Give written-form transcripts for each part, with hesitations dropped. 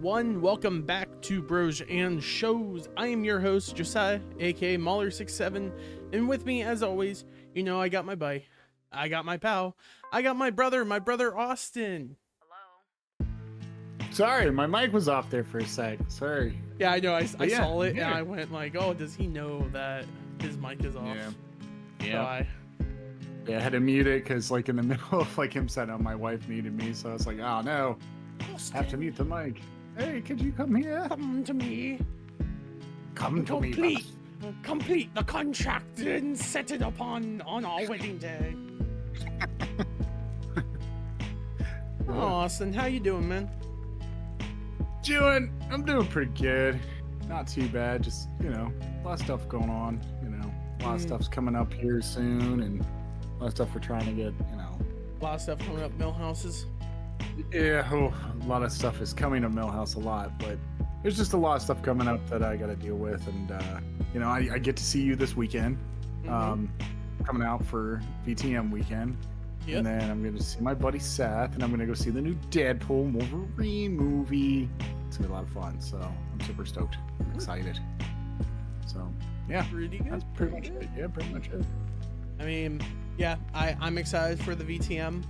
everyone, welcome back to Bros and Shows. I am your host, Josiah, aka Mauler67, and with me, as always, you know, I got my buddy, I got my pal, I got my brother Austin. Sorry, my mic was off there for a sec. Sorry. Yeah, I know, I saw it, yeah. and I went like, oh, does he know that his mic is off? Yeah. So I had to mute it because, like, in the middle of like him setting up, my wife needed me, so I was like, oh no, Austin, have to mute the mic. Hey, could you come here? come to me. Come to me. Complete the contract and set it upon on our wedding day. Oh, Austin, how you doing, man? I'm doing pretty good. Not too bad. Just, a lot of stuff going on. A lot of stuff's coming up here soon, and a lot of stuff we're trying to get. A lot of stuff coming up, Millhouses. Yeah, a lot of stuff is coming to Millhouse a lot, but there's just a lot of stuff coming up that I got to deal with, and I get to see you this weekend, coming out for VTM weekend, and then I'm going to see my buddy Seth, and I'm going to go see the new Deadpool Wolverine movie. It's gonna be a lot of fun, so I'm super stoked. I'm excited. So yeah, Pretty good. that's pretty much it. Yeah, pretty much it. I mean, yeah, I'm excited for the VTM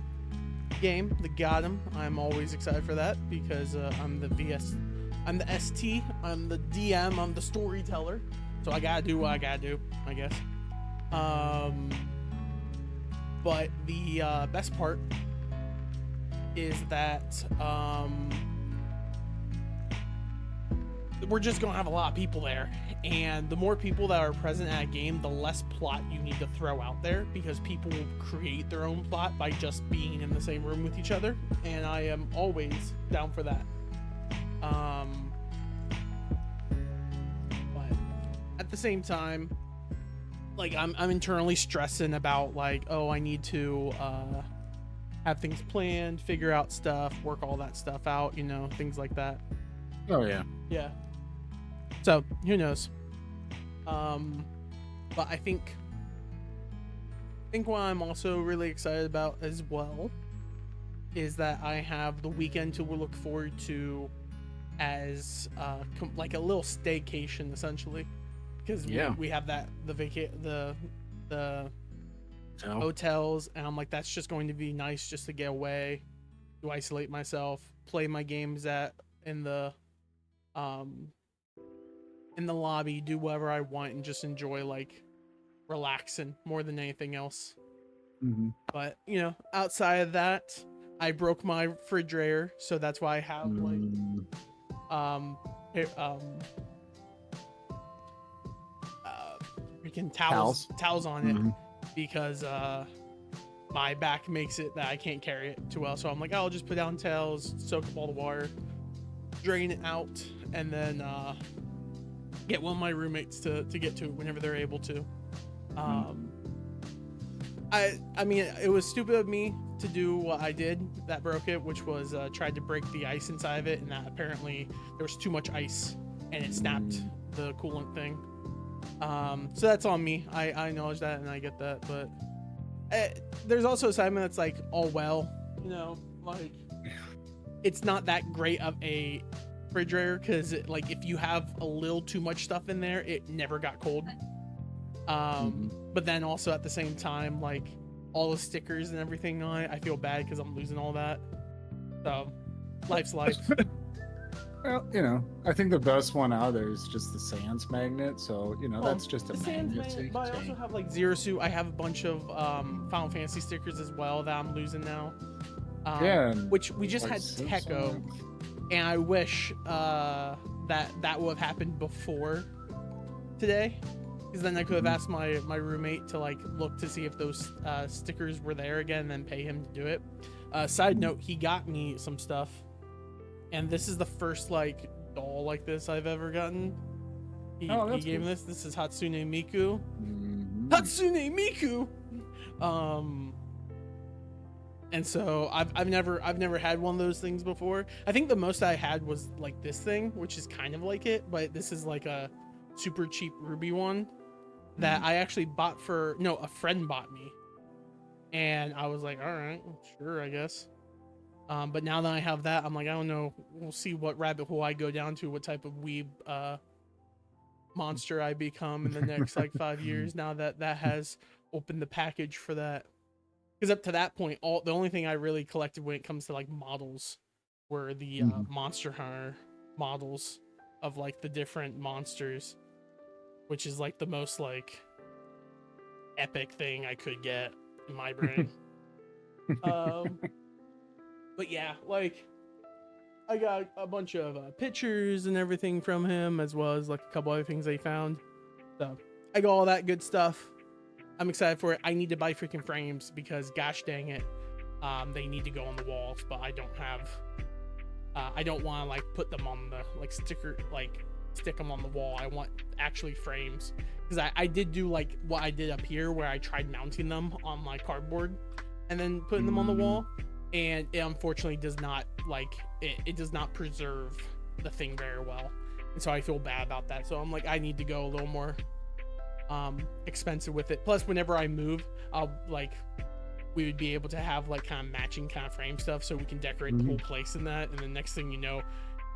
game, the Gotham. I'm always excited for that because I'm the ST, I'm the DM, I'm the storyteller. So I gotta do what I gotta do, I guess. But the best part is that we're just gonna have a lot of people there, and the more people that are present at a game, the less plot you need to throw out there, because people will create their own plot by just being in the same room with each other, and I am always down for that. But at the same time, like I'm internally stressing about like, oh, I need to have things planned, figure out stuff, work all that stuff out, things like that. Oh yeah. Yeah. So who knows? But I think what I'm also really excited about as well is that I have the weekend to look forward to as like a little staycation, essentially, because we have the hotels, and I'm like, that's just going to be nice just to get away, to isolate myself, play my games in the lobby, do whatever I want, and just enjoy, like, relaxing more than anything else. But outside of that, I broke my refrigerator, so that's why I have freaking towels on it, because my back makes it that I can't carry it too well. So I'm like, I'll just put down towels, soak up all the water, drain it out, and then get one of my roommates to get to it whenever they're able to. I mean, it was stupid of me to do what I did that broke it, which was tried to break the ice inside of it, and that apparently there was too much ice and it snapped the coolant thing. So that's on me. I acknowledge that, and I get that, but there's also a side of me that's like, oh well, like, it's not that great of a refrigerator, because like, if you have a little too much stuff in there, it never got cold. But then also at the same time, like, all the stickers and everything on it, I feel bad because I'm losing all that. So life's life. Well, I think the best one out there is just the Sans magnet. So that's just a magnet. But I also have like Zero Suit. I have a bunch of Final Fantasy stickers as well that I'm losing now. Which we just like had Techo, and I wish that would have happened before today, because then I could have asked my roommate to like look to see if those stickers were there again, and then pay him to do it. Side note, he got me some stuff, and this is the first like doll like this I've ever gotten. He gave me this. This is Hatsune Miku. Hatsune Miku. And so I've never had one of those things before. I think the most I had was like this thing, which is kind of like it, but this is like a super cheap ruby one that I actually bought a friend bought me, and I was like, all right, sure, I guess. But now that I have that, I'm like, I don't know. We'll see what rabbit hole I go down to, what type of weeb monster I become in the next like 5 years. Now that that has opened the package for that, because up to that point, the only thing I really collected when it comes to like models were the Mhm. Monster Hunter models of like the different monsters, which is like the most like epic thing I could get in my brain. um, but yeah, like I got a bunch of pictures and everything from him, as well as like a couple other things they found. So I got all that good stuff. I'm excited for it. I need to buy freaking frames because gosh dang it, they need to go on the walls, but I don't have. I don't want to like put them on the like stick them on the wall. I want actually frames because I did do like what I did up here where I tried mounting them on my cardboard and then putting them on the wall, and it unfortunately does not like it does not preserve the thing very well, and so I feel bad about that. So I'm like, I need to go a little more expensive with it. Plus whenever I move, I'll like we would be able to have like kind of matching kind of frame stuff so we can decorate the whole place in that, and the next thing you know,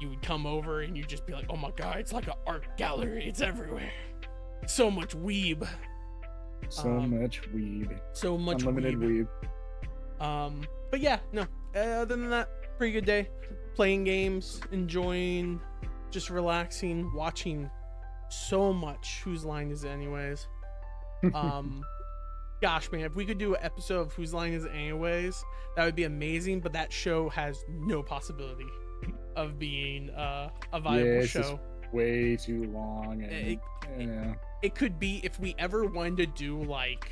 you would come over and you'd just be like, oh my god, it's like an art gallery, it's everywhere, so much weeb, So much weed. so much Unlimited weeb. weed. But yeah, no, other than that, pretty good day, playing games, enjoying, just relaxing, watching so much Whose Line Is It Anyways. Gosh man, if we could do an episode of Whose Line Is It Anyways, that would be amazing, but that show has no possibility of being a viable show. Way too long. And, it could be if we ever wanted to do like,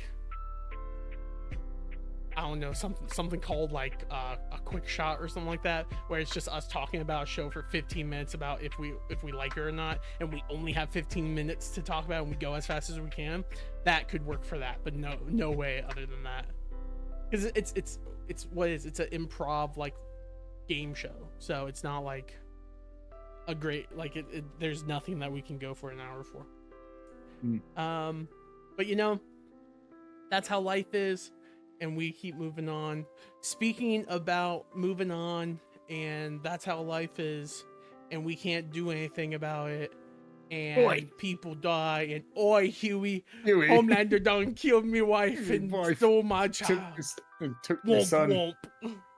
I don't know, something called like a quick shot or something like that, where it's just us talking about a show for 15 minutes about if we like it or not, and we only have 15 minutes to talk about it and we go as fast as we can. That could work for that, but no way other than that, because it's what is it's an improv like game show, so it's not like a great like there's nothing that we can go for an hour for. But you know, that's how life is, and we keep moving on. Speaking about moving on, and that's how life is, and we can't do anything about it, and people die, and oi Huey, Homelander done killed me wife and stole my child. Took my son.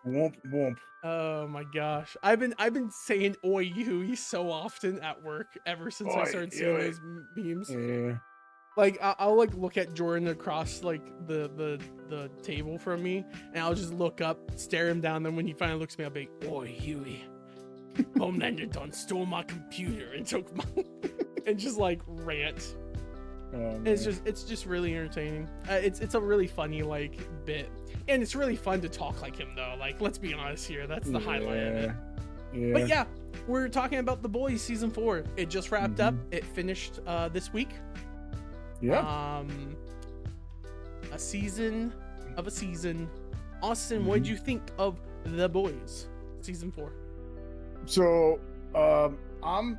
Womp. Womp. Oh my gosh, I've been saying oi Huey so often at work ever since I started seeing those memes. Yeah. Like I'll like look at Jordan across like the table from me, and I'll just look up, stare him down. Then when he finally looks at me, I'll be, "Oi, Huey, Homelander done stole my computer and took my," and just like rant. It's just really entertaining. It's a really funny like bit, and it's really fun to talk like him though. Like let's be honest here, that's the highlight of it. Yeah. But yeah, we're talking about The Boys season 4. It just wrapped up. It finished this week. Yeah. A season of a season. Austin, what did you think of The Boys season 4? So, I'm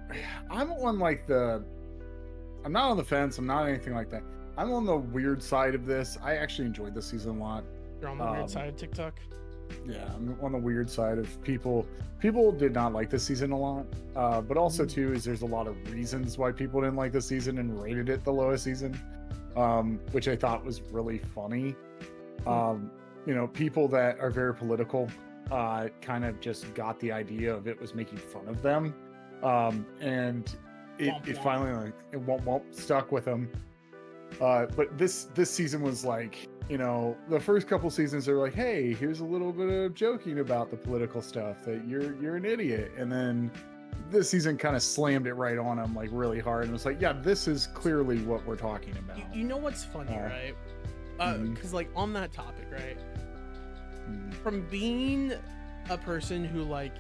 on like I'm not on the fence. I'm not anything like that. I'm on the weird side of this. I actually enjoyed this season a lot. You're on the weird side of TikTok. Yeah, I'm on the weird side of people. People did not like this season a lot, but also too is there's a lot of reasons why people didn't like this season and rated it the lowest season, which I thought was really funny. You know, people that are very political kind of just got the idea of it was making fun of them, and it finally like it won't stuck with them. But this season was like, you know, the first couple seasons they're like, hey, here's a little bit of joking about the political stuff that you're an idiot, and then this season kind of slammed it right on them like really hard and was like, yeah, this is clearly what we're talking about. You know what's funny, right? Because like on that topic, right? From being a person who like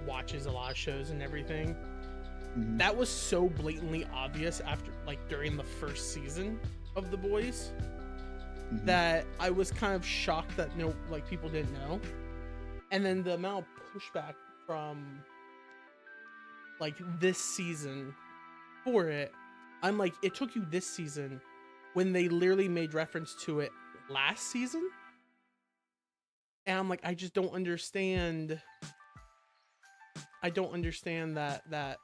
watches a lot of shows and everything, that was so blatantly obvious after like during the first season of The Boys. That I was kind of shocked that people didn't know, and then the amount of pushback from like this season for it, I'm like, it took you this season when they literally made reference to it last season, And I'm like, I just don't understand. I don't understand that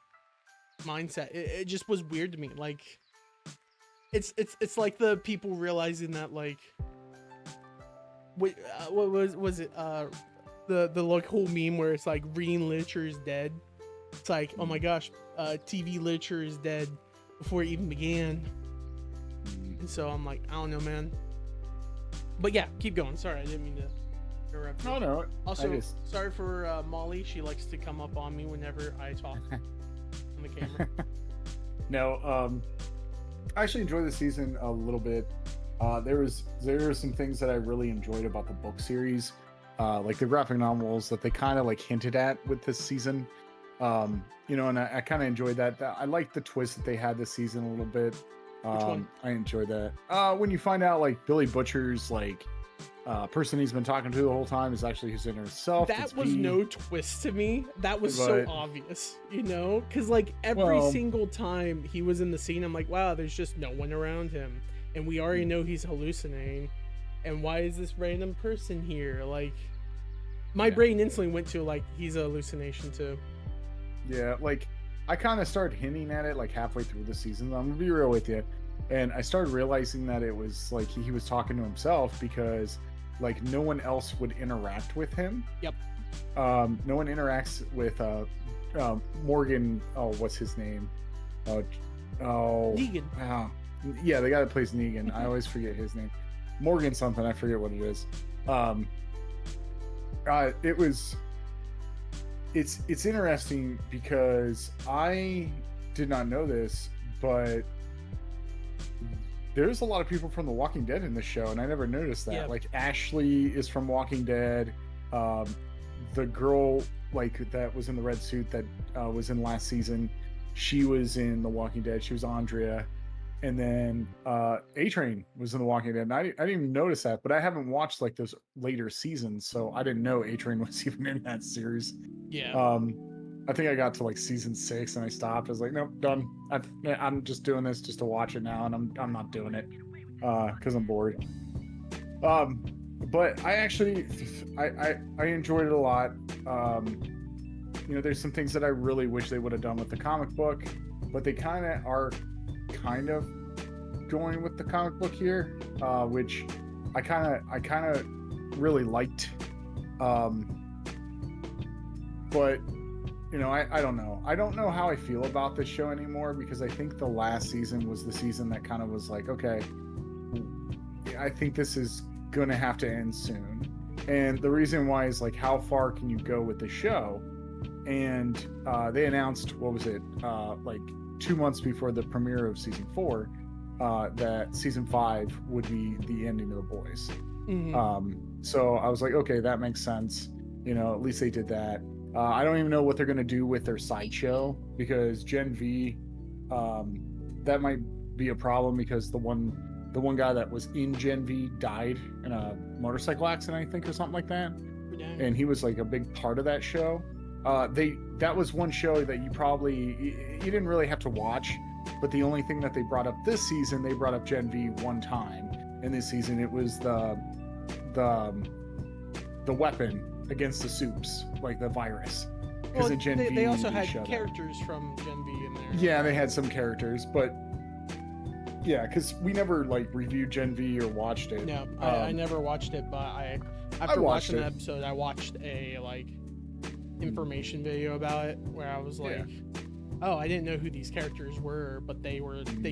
mindset. It just was weird to me. Like, it's like the people realizing that, like, what was it? The like whole meme where it's like reading literature is dead. It's like, oh my gosh, TV literature is dead before it even began. And so I'm like, I don't know, man. But yeah, keep going. Sorry, I didn't mean to interrupt you. No. Also, sorry for Molly. She likes to come up on me whenever I talk on the camera. No, I actually enjoyed the season a little bit. There were some things that I really enjoyed about the book series, like the graphic novels that they kind of like hinted at with this season. And I kind of enjoyed that. I liked the twist that they had this season a little bit. Which one? I enjoyed that. When you find out like Billy Butcher's like person he's been talking to the whole time is actually his inner self. That was no twist to me. That was so obvious, because like every single time he was in the scene, I'm like, wow, there's just no one around him, and we already know he's hallucinating. And why is this random person here? Like, my brain instantly went to like, he's a hallucination too. Yeah, like I kind of started hinting at it like halfway through the season. I'm gonna be real with you, and I started realizing that it was like he was talking to himself because like no one else would interact with him. Yep. No one interacts with Morgan. Oh, what's his name? Negan. Yeah, the guy that plays Negan. I always forget his name. Morgan something. I forget what it is. It's interesting because I did not know this, but there's a lot of people from The Walking Dead in this show, and I never noticed that. Yeah. Like Ashley is from Walking Dead. The girl like that was in the red suit that was in last season, she was in The Walking Dead. She was Andrea. And then A-Train was in The Walking Dead. And I didn't even notice that, but I haven't watched like those later seasons, so I didn't know A-Train was even in that series. Yeah. I think I got to like season 6 and I stopped. I was like, nope, done. I'm just doing this just to watch it now, and I'm not doing it because I'm bored. But I actually I enjoyed it a lot. There's some things that I really wish they would have done with the comic book, but they kind of going with the comic book here, which I kind of really liked. But I don't know. I don't know how I feel about this show anymore, because I think the last season was the season that kind of was like, okay, I think this is gonna have to end soon. And the reason why is like, how far can you go with the show? And they announced, what was it, like 2 months before the premiere of season 4, that season 5 would be the ending of The Boys. Mm-hmm. So I was like, okay, that makes sense. At least they did that. I don't even know what they're going to do with their sideshow, because Gen V, that might be a problem, because the one guy that was in Gen V died in a motorcycle accident, I think, or something like that. Yeah. And he was like a big part of that show. That was one show that you didn't really have to watch, but the only thing that they brought up this season, they brought up Gen V one time. And this season it was the weapon against the soups, like the virus. Well, they also had characters from Gen V in there. Yeah, they had some characters, but yeah, because we never like reviewed Gen V or watched it. No, I never watched it, but after watching the episode, I watched a like information video about it where I was like, oh, I didn't know who these characters were, but they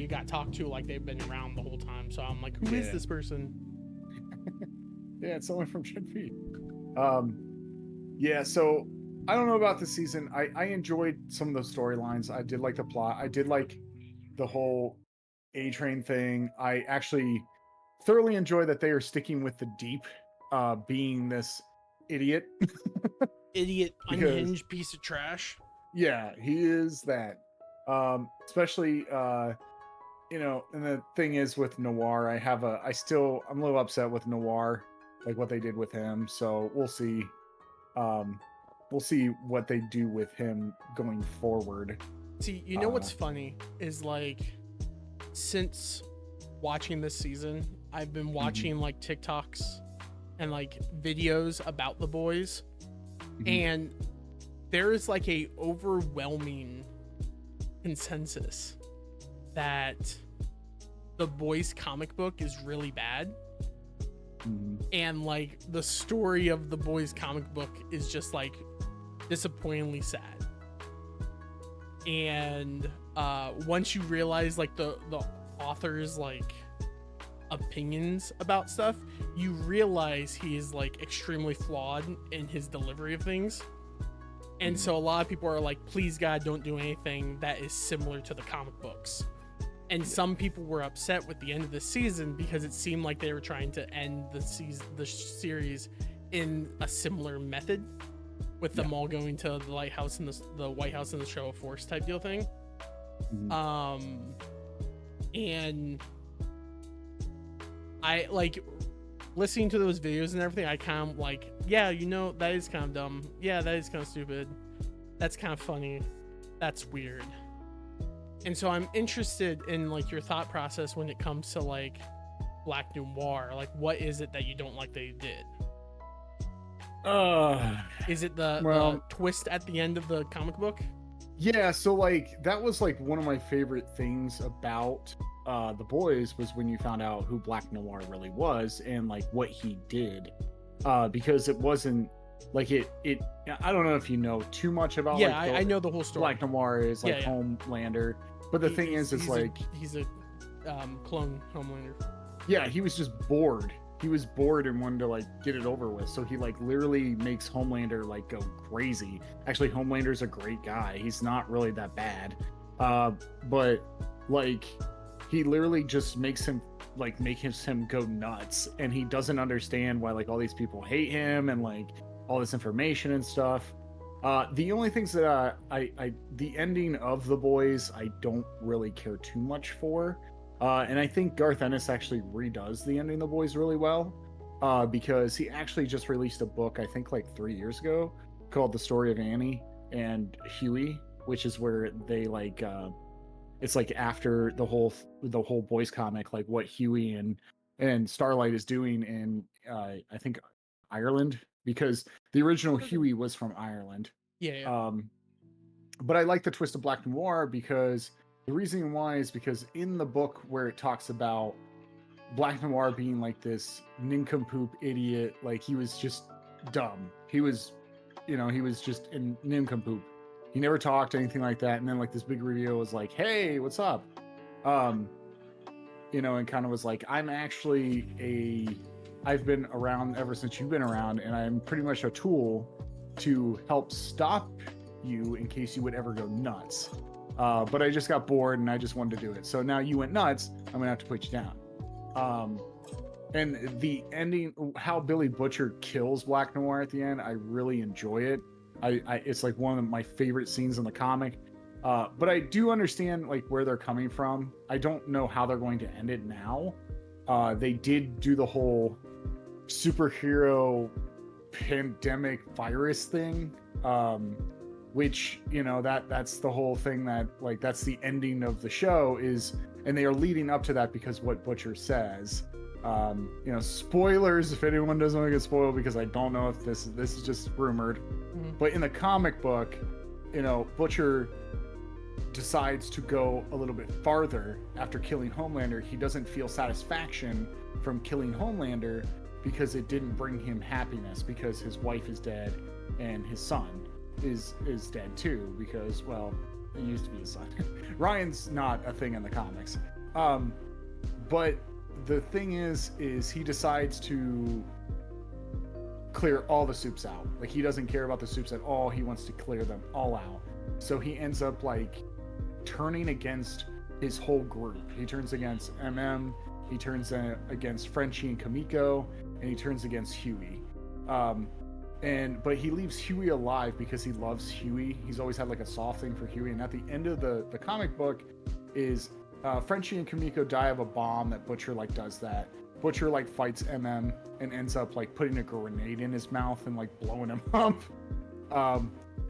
got talked to like they've been around the whole time. So I'm like, who is this person? Yeah, it's someone from Gen V. So I don't know about this season. I enjoyed some of the storylines. I did like the plot. I did like the whole A-Train thing. I actually thoroughly enjoy that they are sticking with the Deep being this idiot. Unhinged piece of trash. Yeah, he is that. Especially and the thing is with Noir, I'm a little upset with Noir, like what they did with him. So we'll see. We'll see what they do with him going forward. See, what's funny is like, since watching this season, I've been watching like TikToks and like videos about The Boys, Mhm. and there is like a overwhelming consensus that The Boys comic book is really bad, Mhm. and like the story of The Boys comic book is just like disappointingly sad. And once you realize like the author's like opinions about stuff, you realize he is like extremely flawed in his delivery of things. And so a lot of people are like, please God, don't do anything that is similar to the comic books. And some people were upset with the end of the season because it seemed like they were trying to end the series in a similar method, with them all going to the lighthouse and the White House and the Show of Force type deal thing. Mhm. And I like listening to those videos and everything. I kind of like, yeah, you know, that is kind of dumb. Yeah, that is kind of stupid. That's kind of funny. That's weird. And so I'm interested in like your thought process when it comes to like Black Noir. Like, what is it that you don't like that you did? Is it the twist at the end of the comic book? Yeah, so like that was like one of my favorite things about The Boys was when you found out who Black Noir really was and like what he did, because it wasn't like it I don't know if you know too much about I know the whole story. Black Noir is like Homelander, but the thing is it's like he's a clone Homelander. Yeah, he was just bored. He was bored and wanted to like get it over with, so he like literally makes Homelander like go crazy. Actually, Homelander's a great guy. He's not really that bad, but like he literally just makes him go nuts, and he doesn't understand why like all these people hate him and like all this information and stuff. The only things that the ending of The Boys I don't really care too much for. And I think Garth Ennis actually redoes the ending of The Boys really well, because he actually just released a book, I think like 3 years ago, called The Story of Annie and Huey, which is where they like, it's like after the whole Boys comic, like what Huey and Starlight is doing in, I think Ireland, because the original Huey was from Ireland. Yeah. But I like the twist of Black Noir because the reason why is because in the book where it talks about Black Noir being like this nincompoop idiot, like he was just dumb. He was just a nincompoop. He never talked anything like that. And then like this big reveal was like, hey, what's up? And kind of was like, I've been around ever since you've been around, and I'm pretty much a tool to help stop you in case you would ever go nuts. But I just got bored and I just wanted to do it. So now you went nuts, I'm gonna have to put you down. And the ending, how Billy Butcher kills Black Noir at the end, I really enjoy it. It's like one of my favorite scenes in the comic. But I do understand like where they're coming from. I don't know how they're going to end it now. They did do the whole superhero pandemic virus thing. Which, that's the whole thing that like that's the ending of the show is, and they are leading up to that because what Butcher says. Spoilers if anyone doesn't want to get spoiled, because I don't know if this is just rumored. Mm-hmm. But in the comic book, Butcher decides to go a little bit farther after killing Homelander. He doesn't feel satisfaction from killing Homelander because it didn't bring him happiness, because his wife is dead and his son is dead too, because, well, it used to be his son. Ryan's not a thing in the comics. But the thing is he decides to clear all the soups out. Like, he doesn't care about the soups at all. He wants to clear them all out. So he ends up like turning against his whole group. He turns against MM, he turns against Frenchie and Kamiko, and he turns against Huey. But he leaves Huey alive because he loves Huey. He's always had like a soft thing for Huey. And at the end of the comic book is Frenchie and Kamiko die of a bomb that Butcher like does that. Butcher like fights MM and ends up like putting a grenade in his mouth and like blowing him up.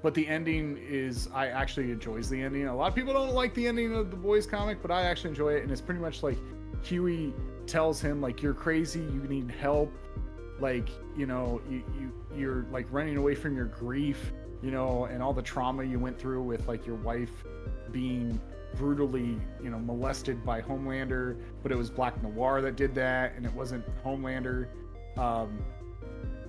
But the ending is, I actually enjoys the ending. A lot of people don't like the ending of the Boys comic, but I actually enjoy it. And it's pretty much like Huey tells him like, you're crazy, you need help. like, you know, you're like running away from your grief, you know, and all the trauma you went through with like your wife being brutally, you know, molested by Homelander, but it was Black Noir that did that, and it wasn't Homelander.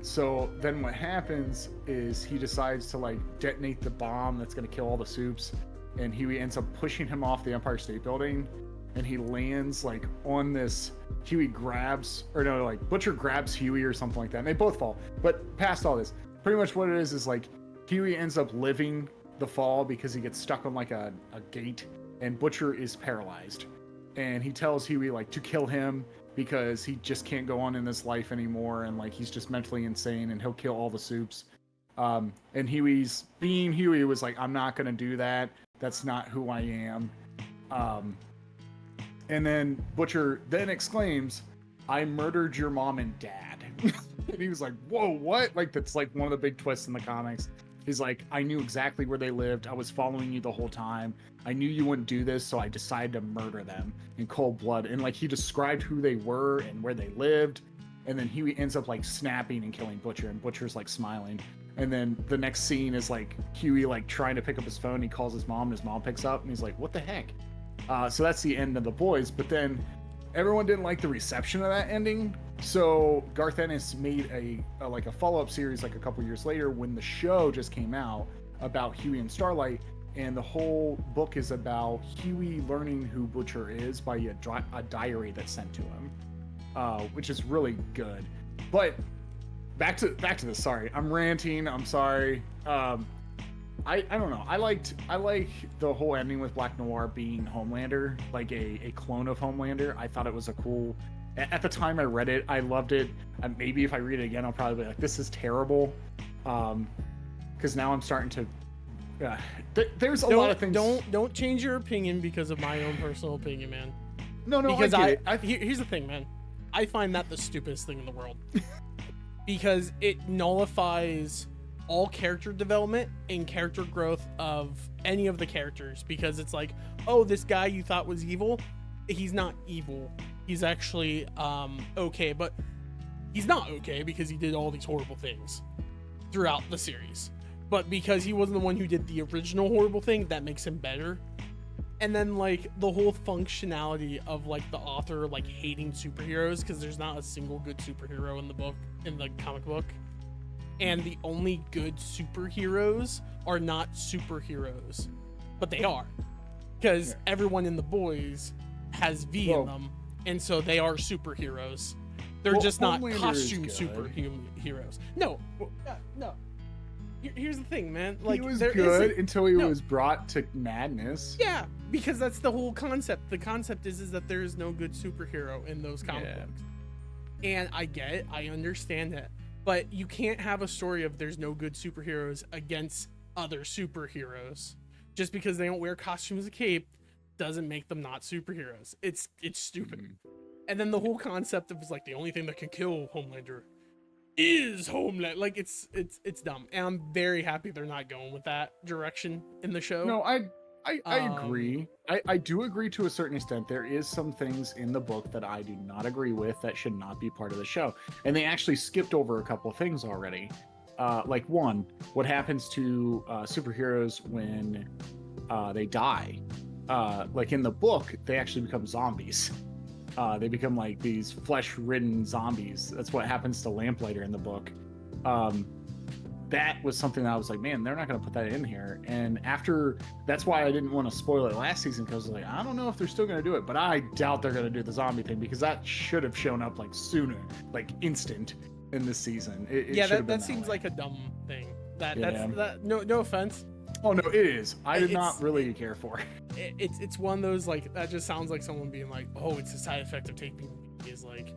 So then what happens is he decides to like detonate the bomb that's going to kill all the Supes, and Huey ends up pushing him off the Empire State Building, and he lands like on this. Huey grabs, or no, like Butcher grabs Huey or something like that, and they both fall. But past all this, pretty much what it is like Huey ends up living the fall because he gets stuck on like a gate, and Butcher is paralyzed, and he tells Huey like to kill him because he just can't go on in this life anymore, and like he's just mentally insane, and he'll kill all the Supes. And Huey's being Huey was like, I'm not gonna do that. That's not who I am. And then Butcher then exclaims, I murdered your mom and dad. And he was like, whoa, what? Like, that's like one of the big twists in the comics. He's like, I knew exactly where they lived. I was following you the whole time. I knew you wouldn't do this, so I decided to murder them in cold blood. And like, he described who they were and where they lived. And then Huey ends up like snapping and killing Butcher, and Butcher's like smiling. And then the next scene is like Huey like trying to pick up his phone. He calls his mom, and his mom picks up, and he's like, what the heck? So that's the end of The Boys. But then everyone didn't like the reception of that ending. So Garth Ennis made a like a follow-up series like a couple years later when the show just came out about Huey and Starlight. And the whole book is about Huey learning who Butcher is by a diary that's sent to him, which is really good. But back to this. Sorry, I'm ranting. I'm sorry. I don't know. I like the whole ending with Black Noir being Homelander, like a clone of Homelander. I thought it was a cool. At the time I read it, I loved it. Maybe if I read it again, I'll probably be like, "This is terrible," because now I'm starting to. There's a lot of things. Don't change your opinion because of my own personal opinion, man. No, because I get it. Here's the thing, man. I find that the stupidest thing in the world because it nullifies all character development and character growth of any of the characters, because it's like, oh, this guy you thought was evil, he's not evil. He's actually okay, but he's not okay because he did all these horrible things throughout the series. But because he wasn't the one who did the original horrible thing, that makes him better. And then like the whole functionality of like the author like hating superheroes because there's not a single good superhero in the comic book. And the only good superheroes are not superheroes, but they are, because everyone in The Boys has V in them, and so they are superheroes. They're just not costume superheroes. No. Here's the thing, man. Like, he was good until he was brought to madness. Yeah, because that's the whole concept. The concept is that there is no good superhero in those comic books, and I get it. I understand it. But you can't have a story of there's no good superheroes against other superheroes. Just because they don't wear costumes and cape doesn't make them not superheroes. It's stupid. Mm-hmm. And then the whole concept of like the only thing that can kill Homelander is Homelander. Like it's dumb. And I'm very happy they're not going with that direction in the show. No, I agree. I do agree to a certain extent. There is some things in the book that I do not agree with that should not be part of the show. And they actually skipped over a couple of things already. Like one, what happens to superheroes when they die? Like in the book, they actually become zombies. They become like these flesh-ridden zombies. That's what happens to Lamplighter in the book. That was something that I was like, man, they're not going to put that in here. And after, that's why I didn't want to spoil it last season, because I was like, I don't know if they're still going to do it, but I doubt they're going to do the zombie thing, because that should have shown up like sooner, like instant in this season. That seems like a dumb thing. No offense. Oh no, it is. I did not really care for it. It's one of those like, that just sounds like someone being like, oh, it's a side effect of taking is like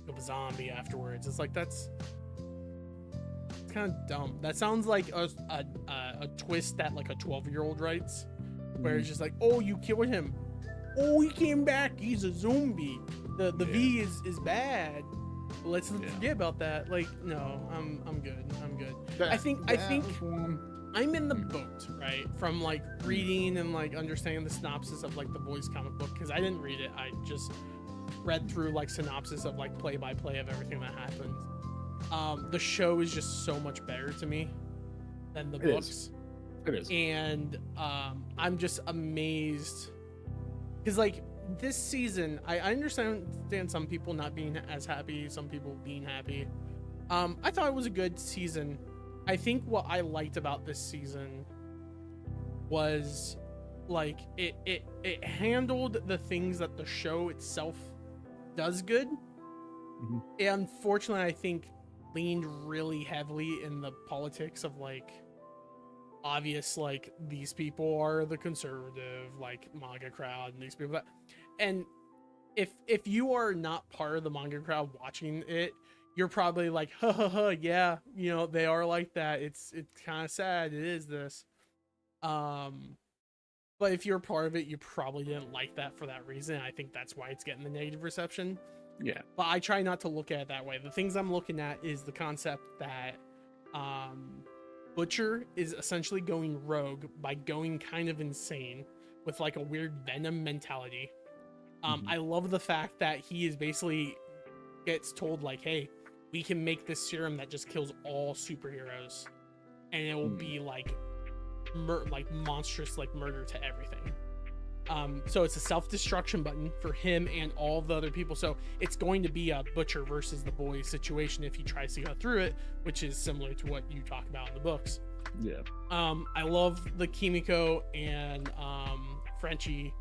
a zombie afterwards. It's like, that's kind of dumb. That sounds like a twist that like a 12-year-old writes, where it's just like, oh, you killed him, oh, he came back, he's a zombie, the V is bad, let's forget about that. Like, no, I'm good. I think I'm in the boat, right, from like reading and like understanding the synopsis of like the Boys comic book, because I didn't read it, I just read through like synopsis of like play-by-play of everything that happens. The show is just so much better to me than the It is. books. It is. And I'm just amazed because like this season, I understand some people not being as happy, some people being happy. I thought it was a good season. I think what I liked about this season was like it handled the things that the show itself does good. Mhm. And unfortunately, I think leaned really heavily in the politics of like obvious, like these people are the conservative like manga crowd and these people that, and if you are not part of the manga crowd watching it, you're probably like ha ha ha, yeah, you know, they are like that, it's kind of sad, it is this. But if you're part of it, you probably didn't like that for that reason. I think that's why it's getting the negative reception. Yeah. But I try not to look at it that way. The things I'm looking at is the concept that Butcher is essentially going rogue by going kind of insane with like a weird Venom mentality. I love the fact that he is basically gets told like, hey, we can make this serum that just kills all superheroes, and it will be like like monstrous like murder to everything. So it's a self-destruction button for him and all the other people. So it's going to be a Butcher versus the boys situation if he tries to go through it, which is similar to what you talk about in the books. Yeah. I love the Kimiko and Frenchie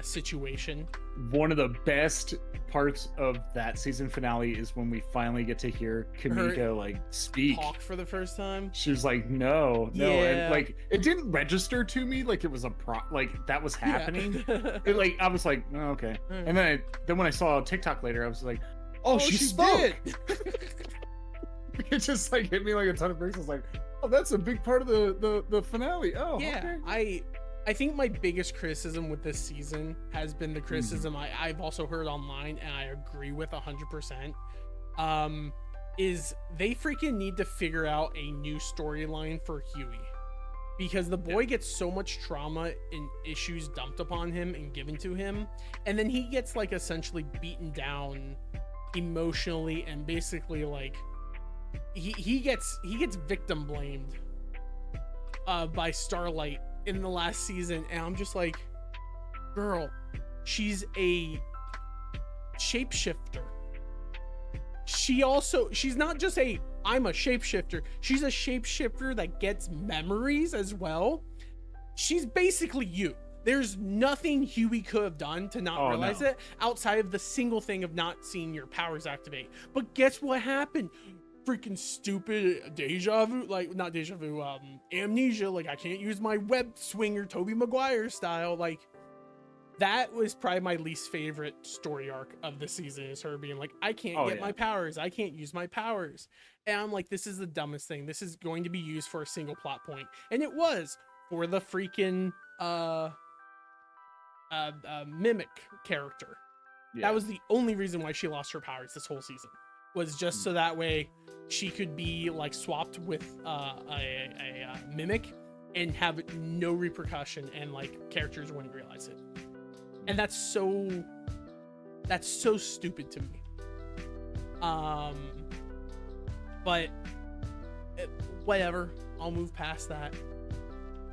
situation. One of the best parts of that season finale is when we finally get to hear Kimiko like speak. Talk for the first time. She was like, no, Yeah. and like it didn't register to me like it was like that was happening. Yeah. It, like I was like, oh, okay. Mm. And then when I saw TikTok later, I was like, oh, she did. spoke. It just like hit me like a ton of bricks. I was like, oh, that's a big part of the finale. Oh, Yeah, okay. I think my biggest criticism with this season has been the criticism I've also heard online, and I agree with 100%. Is they freaking need to figure out a new storyline for Huey, because the boy gets so much trauma and issues dumped upon him and given to him, and then he gets like essentially beaten down emotionally, and basically like he gets victim blamed by Starlight in the last season, and I'm just like, girl, she's a shapeshifter. She's not just I'm a shapeshifter, she's a shapeshifter that gets memories as well. She's basically you. There's nothing Huey could have done to not realize it outside of the single thing of not seeing your powers activate. But guess what happened? Freaking stupid deja vu, like not deja vu, amnesia. Like I can't use my web swinger Tobey Maguire style. Like that was probably my least favorite story arc of the season, is her being like, I can't get my powers, I can't use my powers. And I'm like, this is the dumbest thing. This is going to be used for a single plot point, and it was for the freaking mimic character. That was the only reason why she lost her powers this whole season, was just so that way she could be like swapped with a mimic and have no repercussion, and like characters wouldn't realize it. And that's so stupid to me. But whatever, I'll move past that.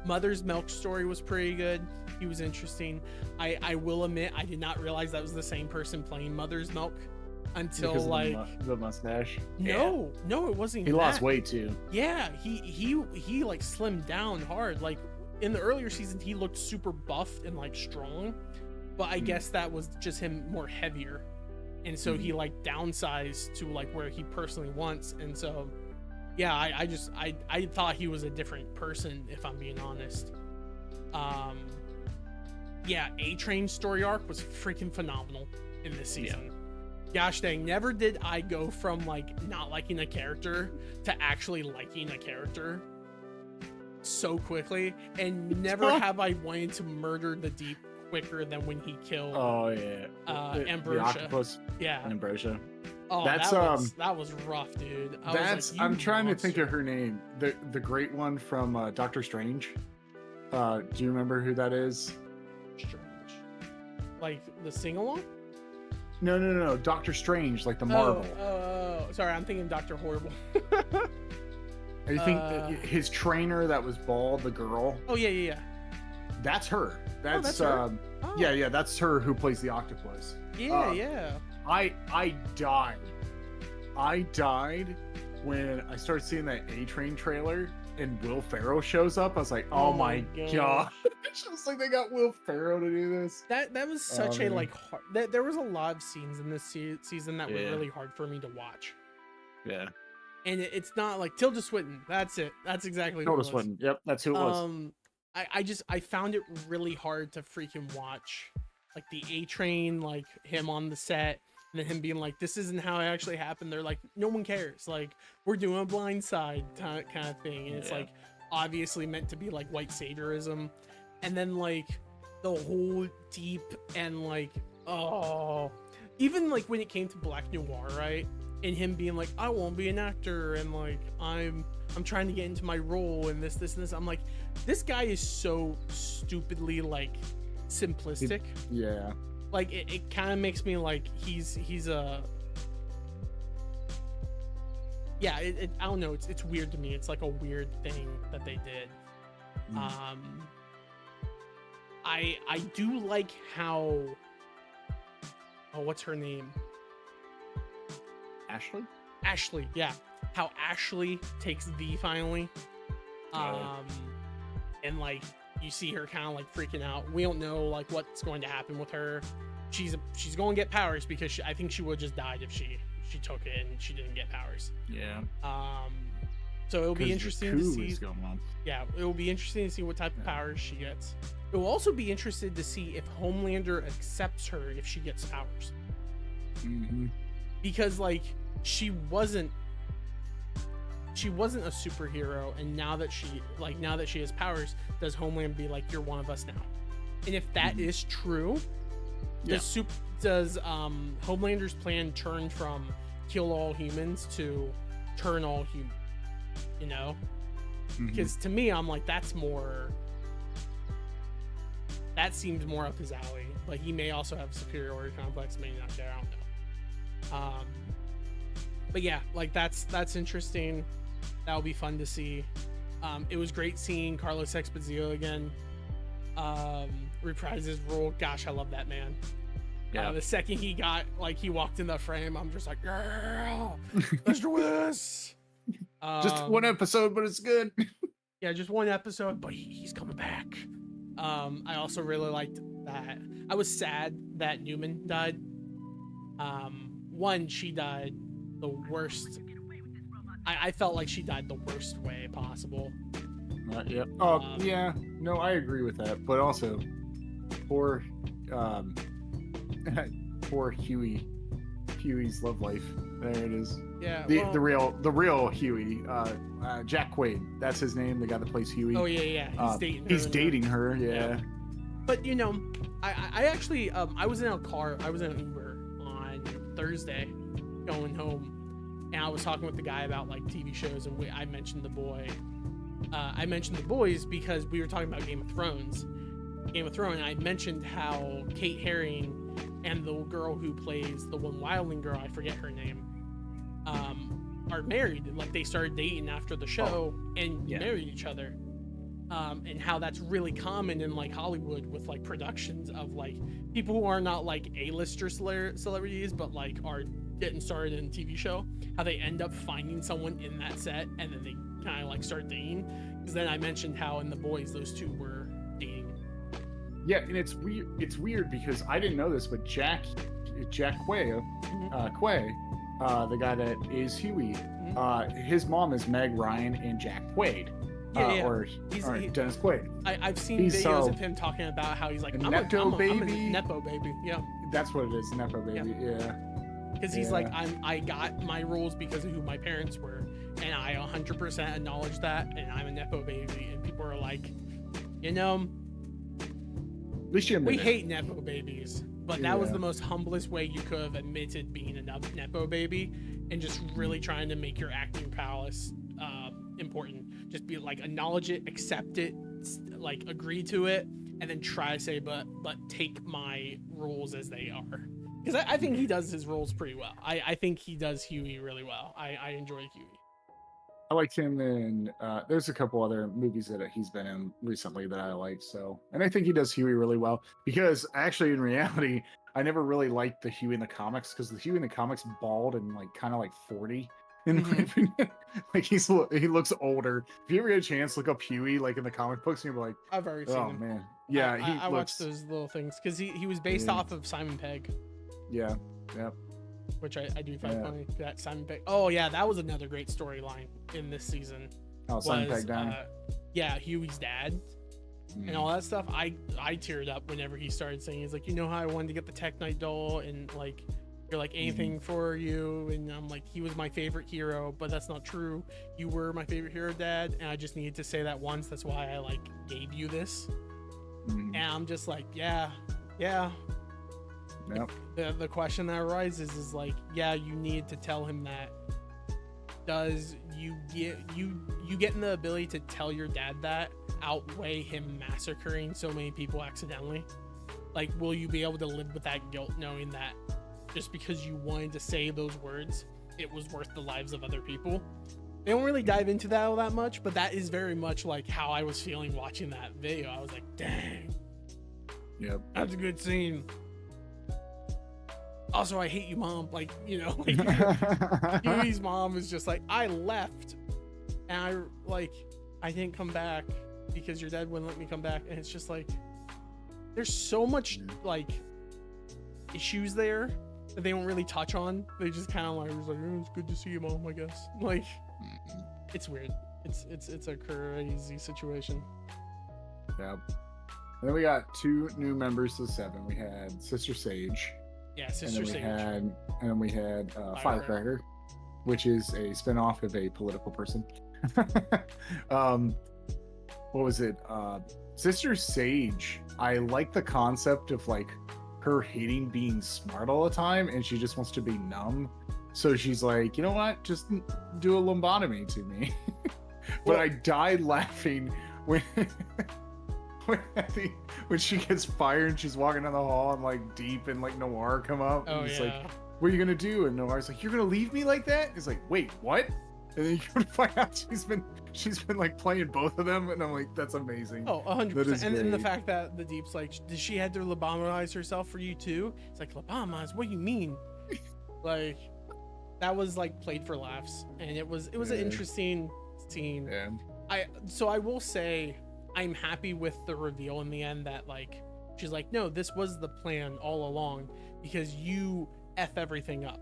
Mother's Milk story was pretty good. He was interesting. I will admit, I did not realize that was the same person playing Mother's Milk until like the mustache. No, it wasn't. He lost weight too. Yeah, he like slimmed down hard. Like in the earlier seasons, he looked super buffed and like strong, but I guess that was just him more heavier, and so he like downsized to like where he personally wants. And so yeah, I thought he was a different person, if I'm being honest. Yeah, A-Train story arc was freaking phenomenal in this season. Gosh dang, never did I go from like not liking a character to actually liking a character so quickly, and never have I wanted to murder the Deep quicker than when he killed Ambrosia. The octopus. Yeah, Ambrosia. Oh, that's that was rough, dude. I'm trying to think of her name. The great one from Doctor Strange. Do you remember who that is? Strange. Like the sing-along? No. Doctor Strange, like the Marvel. Oh, sorry, I'm thinking Dr. Horrible. I think that his trainer that was bald, the girl. Oh yeah. That's her. That's her? Oh. yeah, that's her who plays the octopus. Yeah. I died. I died when I started seeing that A-Train trailer and Will Ferrell shows up. I was like, oh my god. It's just like they got Will Ferrell to do this. That was such a like hard, there was a lot of scenes in this season that were really hard for me to watch. Yeah. And it's not like Tilda Swinton. That's it. That's exactly Tilda Swinton. Yep, that's who it was. I found it really hard to freaking watch, like the A-Train, like him on the set, and then him being like, "This isn't how it actually happened." They're like, "No one cares. Like, we're doing a Blind Side kind of thing," and it's like obviously meant to be like white saviorism, and then like the whole deep and like even like when it came to Black Noir, right? And him being like, I won't be an actor, and like I'm trying to get into my role, and this and this. I'm like, this guy is so stupidly like simplistic. Yeah. Like it kind of makes me like he's a yeah. I don't know. It's weird to me. It's like a weird thing that they did. I do like how what's her name? Ashley, yeah. How Ashley takes V finally. And like you see her kind of like freaking out. We don't know like what's going to happen with her. She's going to get powers because I think she would just died if she took it and she didn't get powers. Yeah. So it'll be interesting to see. Going on. Yeah, it will be interesting to see what type of powers she gets. It will also be interesting to see if Homelander accepts her if she gets powers. Because like she wasn't a superhero, and now that she has powers, does Homeland be like, you're one of us now? And if that is true, does Homelander's plan turn from kill all humans to turn all human? You know, because to me, I'm like, that seems more up his alley. But he may also have a superiority complex, may not care. I don't know. But yeah, like that's interesting. That'll be fun to see. It was great seeing Carlos Exposito again reprise his role. Gosh, I love that man. Yeah. The second he walked in the frame, I'm just like, girl, let's do this. Just one episode, but it's good. Yeah, just one episode, but he's coming back. I also really liked that. I was sad that Newman died. She died the worst. I felt like she died the worst way possible. Yep. Oh, yeah. No, I agree with that. But also, poor Huey. Huey's love life. There it is. Yeah. The real Huey. Jack Quaid. That's his name. The guy that plays Huey. Oh yeah. He's dating her. Yeah. But you know, I actually I was in a car. I was in an Uber on Thursday, going home. And I was talking with the guy about like TV shows, and I mentioned The Boy. I mentioned The Boys because we were talking about Game of Thrones. And I mentioned how Kate Haring and the girl who plays the one wildling girl, I forget her name, are married. Like they started dating after the show and married each other. And how that's really common in like Hollywood with like productions of like people who are not like A-lister celebrities, but like are getting started in a TV show, how they end up finding someone in that set and then they kind of like start dating. Because then I mentioned how in The Boys those two were dating. Yeah, and it's weird because I didn't know this, but Jack Quaid, the guy that is Huey, his mom is Meg Ryan and Jack Quaid. Or Dennis Quaid. I've seen videos of him talking about how he's like, I'm a Nepo baby. Yeah. That's what it is, Nepo baby. Yeah. Because he's like, I got my roles because of who my parents were, and I 100% acknowledge that, and I'm a Nepo baby. And people are like, you know, at least we hate Nepo babies, but that was the most humblest way you could have admitted being a Nepo baby, and just really trying to make your acting prowess important. Just be like, acknowledge it, accept it, like agree to it, and then try to say, but take my rules as they are. because I think he does his roles pretty well. I think he does Huey really well. I enjoy Huey. I liked him in. There's a couple other movies that he's been in recently that I like. So, and I think he does Huey really well because actually, in reality, I never really liked the Huey in the comics because the Huey in the comics bald and like kind of like 40. In my opinion, like he looks older. If you ever get a chance, look up Huey like in the comic books, and you're like, I've already seen oh him. man, yeah, I watched those little things because he was based off of Simon Pegg. Yeah, yeah. Which I do find funny. That Simon Pegg. Oh yeah, that was another great storyline in this season. Oh, Simon Pegg down. Yeah, Huey's dad and all that stuff. I teared up whenever he started saying, he's like, you know how I wanted to get the Tech Knight doll and like you're like anything for you, and I'm like, he was my favorite hero, but that's not true. You were my favorite hero, Dad, and I just needed to say that once. That's why I like gave you this. And I'm just like, yeah. Yep. The question that arises is like, yeah, you need to tell him that. Does you getting the ability to tell your dad that outweigh him massacring so many people accidentally? Like, will you be able to live with that guilt knowing that just because you wanted to say those words, it was worth the lives of other people? They don't really dive into that all that much, but that is very much like how I was feeling watching that video. I was like, dang. Yep. That's a good scene. Also, I hate you, Mom. Like, you know, like, Huey's mom is just like, I left and I didn't come back because your dad wouldn't let me come back. And it's just like, there's so much like issues there that they don't really touch on. They just kind of like, oh, it's good to see you, Mom, I guess. Like, it's weird. It's a crazy situation. Yep. And then we got 2 new members to the 7. We had Sister Sage. Yeah, Sister Sage. And then we had Firecracker, which is a spinoff of a political person. What was it? Sister Sage. I like the concept of like her hating being smart all the time, and she just wants to be numb. So she's like, you know what? Just do a lobotomy to me. But I died laughing when when she gets fired and she's walking down the hall and like Deep and like Noir come up. Oh, and he's yeah. like, what are you gonna do? And Noir's like, you're gonna leave me like that? He's like, wait, what? And then you come to find out she's been like playing both of them, and I'm like, that's amazing. Oh, 100%. is And then the great. fact that the Deep's like, did she had to lobotomize herself for you too? It's like, lobotomize? What do you mean? Like, that was like played for laughs, and it was an interesting scene. Yeah. I will say I'm happy with the reveal in the end that like she's like, no, this was the plan all along because you F everything up.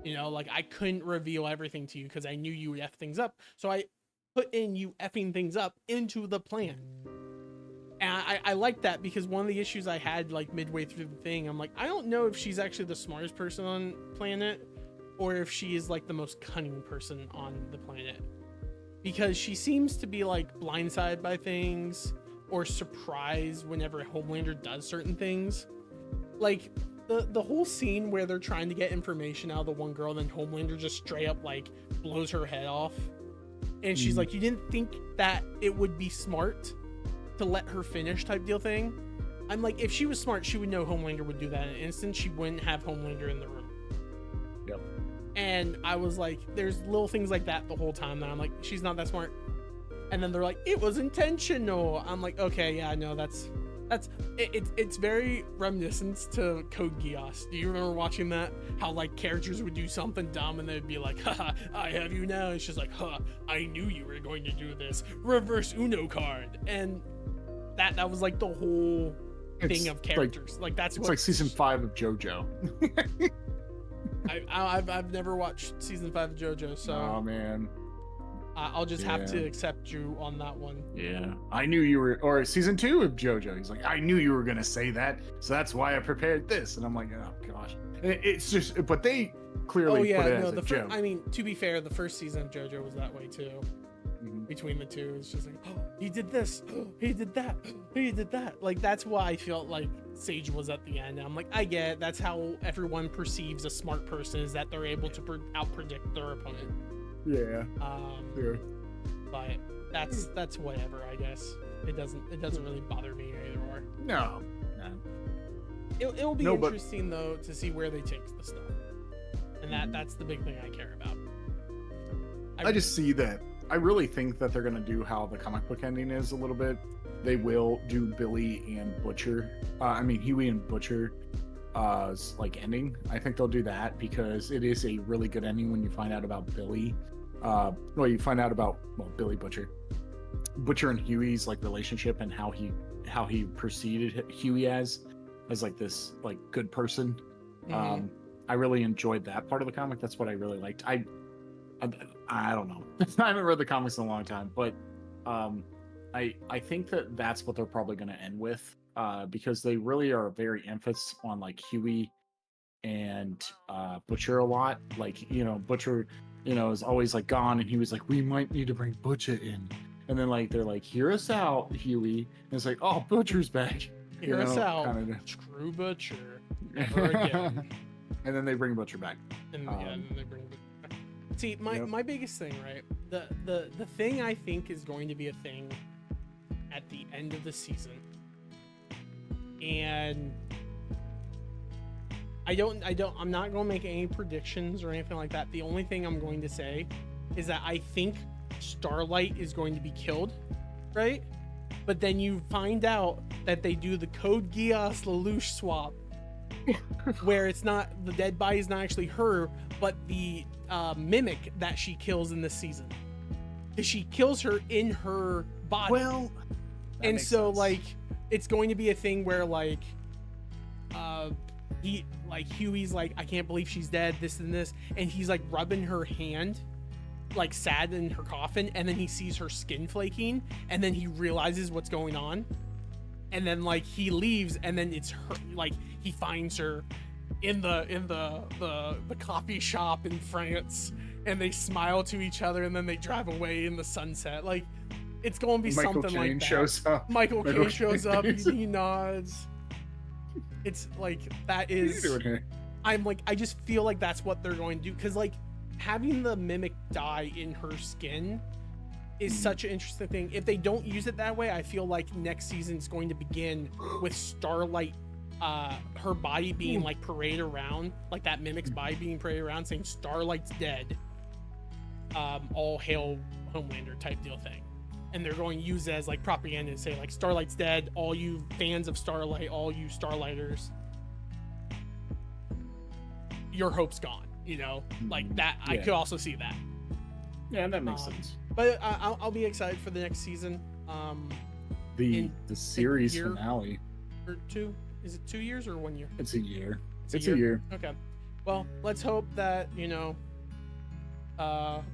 You know, like I couldn't reveal everything to you because I knew you would F things up. So I put in you effing things up into the plan. And I like that because one of the issues I had like midway through the thing, I'm like, I don't know if she's actually the smartest person on planet or if she is like the most cunning person on the planet. Because she seems to be like blindsided by things or surprised whenever Homelander does certain things. Like the whole scene where they're trying to get information out of the one girl, then Homelander just straight up like blows her head off. And she's like, you didn't think that it would be smart to let her finish type deal thing? I'm like, if she was smart, she would know Homelander would do that in an instant. She wouldn't have Homelander in the room. Yep. And I was like, there's little things like that the whole time that I'm like, she's not that smart. And then they're like, it was intentional. I'm like, okay, yeah, no, it's very reminiscent to Code Geass. Do you remember watching that? How like characters would do something dumb and they'd be like, haha, I have you now. It's just like, huh, I knew you were going to do this. Reverse Uno card. And that was like the whole thing of characters. Like that's it's like season 5 of JoJo. I've never watched season 5 of JoJo, so Oh man. I'll just have to accept you on that one. Yeah, I knew you were, or season 2 of JoJo. He's like, I knew you were gonna say that, so that's why I prepared this. And I'm like, oh gosh, it's just, but they clearly put it as a joke. I mean, to be fair, the first season of JoJo was that way too. Between the two, it's just like, oh, he did this, oh, he did that, oh, he did that. Like that's why I felt like Sage was at the end. And I'm like, I get it. That's how everyone perceives a smart person, is that they're able to out-predict their opponent. Yeah. Yeah. But that's whatever, I guess. It doesn't really bother me either or. No. it will be No, but interesting though to see where they take the stuff, and that's the big thing I care about. I just see that. I really think that they're gonna do how the comic book ending is a little bit. They will do Billy and Butcher. Huey and Butcher, like ending. I think they'll do that because it is a really good ending when you find out about Billy. You find out about Billy Butcher and Huey's like relationship and how he preceded Huey as like this like good person. Mhm. I really enjoyed that part of the comic. That's what I really liked. I don't know. I haven't read the comics in a long time, but I think that's what they're probably going to end with, because they really are very emphasis on like Huey and Butcher a lot. Like Butcher, is always like gone, and he was like, we might need to bring Butcher in, and then like they're like, hear us out, Huey, and it's like, oh, Butcher's back. Hear us out. Kinda. Screw Butcher. Never again. And then they bring Butcher back. And then they bring Butcher back. See, my biggest thing, right? The thing I think is going to be a thing at the end of the season, and I'm not going to make any predictions or anything like that. The only thing I'm going to say is that I think Starlight is going to be killed, right? But then you find out that they do the Code Geass Lelouch swap, where it's not, the dead body is not actually her, but the mimic that she kills in this season. Because she kills her in her body. Well, and so sense. like it's going to be a thing where like Huey's like, I can't believe she's dead, this and this, and he's like rubbing her hand like sad in her coffin, and then he sees her skin flaking, and then he realizes what's going on, and then like he leaves, and then it's her, like he finds her in the coffee shop in France, and they smile to each other, and then they drive away in the sunset. Like it's going to be Michael something Caine like that. shows up. Michael Caine shows up. Caine's- He nods. It's like that is. What are you doing here? I'm like, I just feel like that's what they're going to do, because like having the mimic die in her skin is such an interesting thing. If they don't use it that way, I feel like next season is going to begin with Starlight, her body being like paraded around, like that mimic's body being paraded around, saying Starlight's dead. All hail Homelander type deal thing. And they're going to use it as like propaganda and say like Starlight's dead. All you fans of Starlight, all you Starlighters, your hope's gone. Like that. I could also see that. Yeah, that makes sense. But I'll be excited for the next season. The series year- finale. Or 2? Is it 2 years or 1 year? It's a year. It's a year. Okay. Well, let's hope that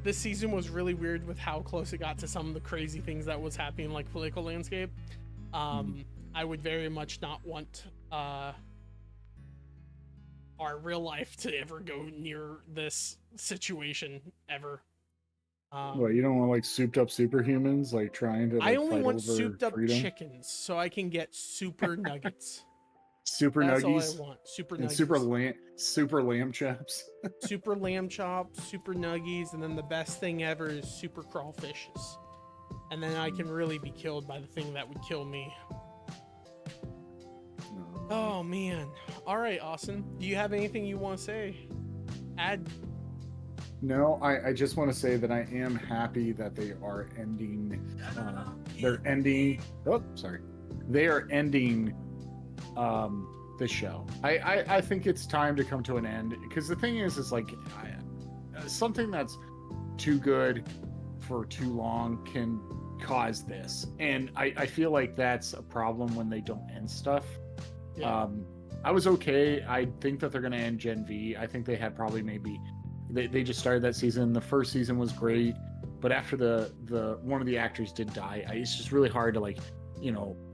this season was really weird with how close it got to some of the crazy things that was happening, like political landscape. I would very much not want our real life to ever go near this situation ever. What, you don't want like souped up superhumans like trying to? Like, I only fight want over souped up freedom? chickens so I can get super nuggets. Super That's nuggies, all I want. Super and nuggets. super lamb chops. Super lamb chops, super nuggies, and then the best thing ever is super crawfishes. And then I can really be killed by the thing that would kill me. Oh man. All right, Austin. Do you have anything you want to say? Add. No, I just want to say that I am happy that they are ending. They're ending. Oh, sorry. They are ending the show. I think it's time to come to an end, because the thing is like something that's too good for too long can cause this, and I feel like that's a problem when they don't end stuff. Yeah. I was okay. I think that they're going to end Gen V. I think they had probably maybe they just started that season. The first season was great, but after the one of the actors did die, it's just really hard to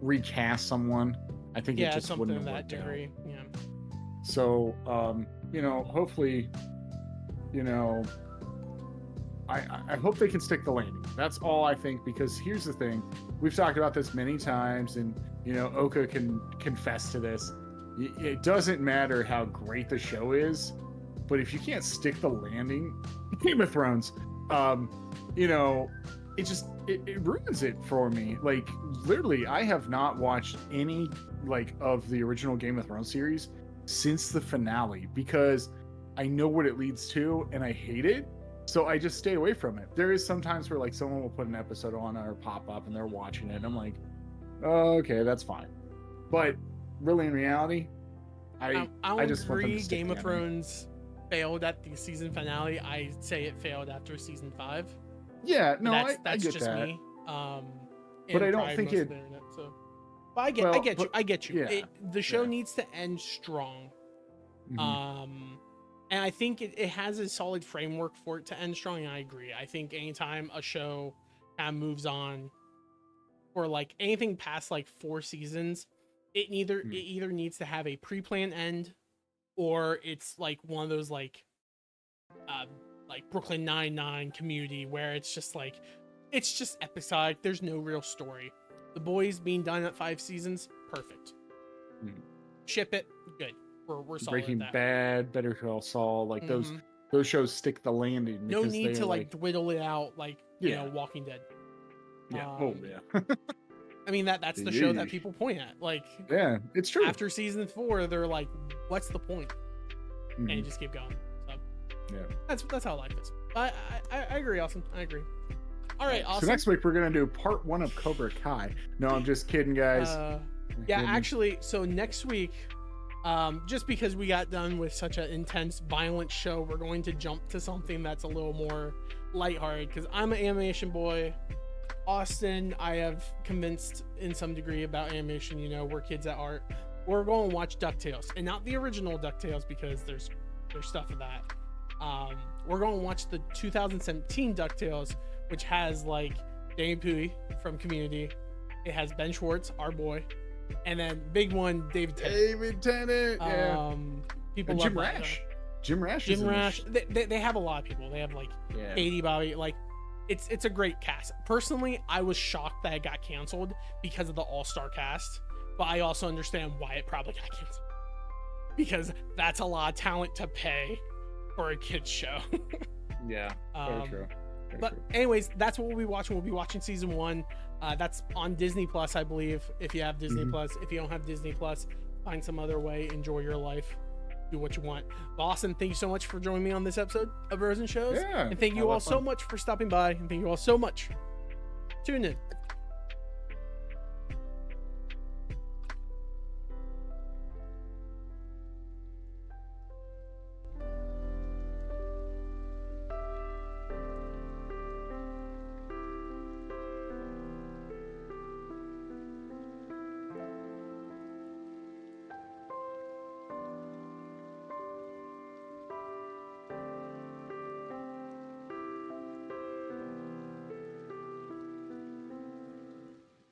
recast someone. I think it just something wouldn't of have that worked out. degree. Yeah. So, hopefully, I hope they can stick the landing. That's all I think, because here's the thing. We've talked about this many times, and, Oka can confess to this. It doesn't matter how great the show is, but if you can't stick the landing, Game of Thrones, it just, it ruins it for me. Like literally, I have not watched any like of the original Game of Thrones series since the finale because I know what it leads to and I hate it. So I just stay away from it. There is sometimes where like someone will put an episode on or pop up and they're watching it. And I'm like, oh, okay, that's fine. But really, in reality, I'll I just want them agree. to stick Game of together. Thrones failed at the season finale. I say it failed after season 5. Yeah, no, that's I get just that. me. But I and don't probably think most of it- the internet, so. But I Well, get you. but- I get you. yeah, The show yeah. needs to end strong. Mhm. And I think it has a solid framework for it to end strong. And I agree. I think anytime a show kind of moves on, or like anything past like 4 seasons, it either needs to have a pre-planned end, or it's like one of those like Brooklyn Nine-Nine Community where it's just episodic. There's no real story. The Boys being done at 5 seasons, perfect. Mhm. Ship it, good. We're solid Breaking at that. Bad, Better Call Saul, like Mhm. those shows stick the landing. No because need they're, to like dwiddle it out like Yeah. Walking Dead. yeah, um, yeah, I mean that's the show that Yeesh. people point at. Like yeah, it's true. after season 4, they're like, "What's the point?" And you Mhm. just keep going. So Yeah. that's how life is. I agree, Austin. I agree. All right, Austin. So next week we're gonna do part 1 of Cobra Kai. No, I'm just kidding, guys. Yeah, Kidding. actually, so next week, just because we got done with such an intense, violent show, we're going to jump to something that's a little more lighthearted. Because I'm an animation boy. Austin, I have convinced in some degree about animation. You know, we're kids at art. We're going to watch DuckTales, and not the original DuckTales because there's stuff of that. We're going to watch the 2017 DuckTales, which has like Danny Pui from Community. It has Ben Schwartz, our boy, and then big one, David Tennant. David Tennant. Yeah. People And love Jim that, Rash. Jim Rash. Jim is in Rash. this. They have a lot of people. They have like Yeah. Katie Bobby. Like it's a great cast. Personally, I was shocked that it got canceled because of the all-star cast, but I also understand why it probably got canceled because that's a lot of talent to pay for a kids show. Yeah. Very true. Very But true. anyways, that's what we'll be watching. We'll be watching season 1. That's on Disney Plus, I believe. If you have Disney Mhm. Plus, if you don't have Disney Plus, find some other way. Enjoy your life. Do what you want. Lawson, thank you so much for joining me on this episode of Rosen Shows. Yeah. And thank I you all love so fun. much for stopping by. And thank you all so much. Tune in.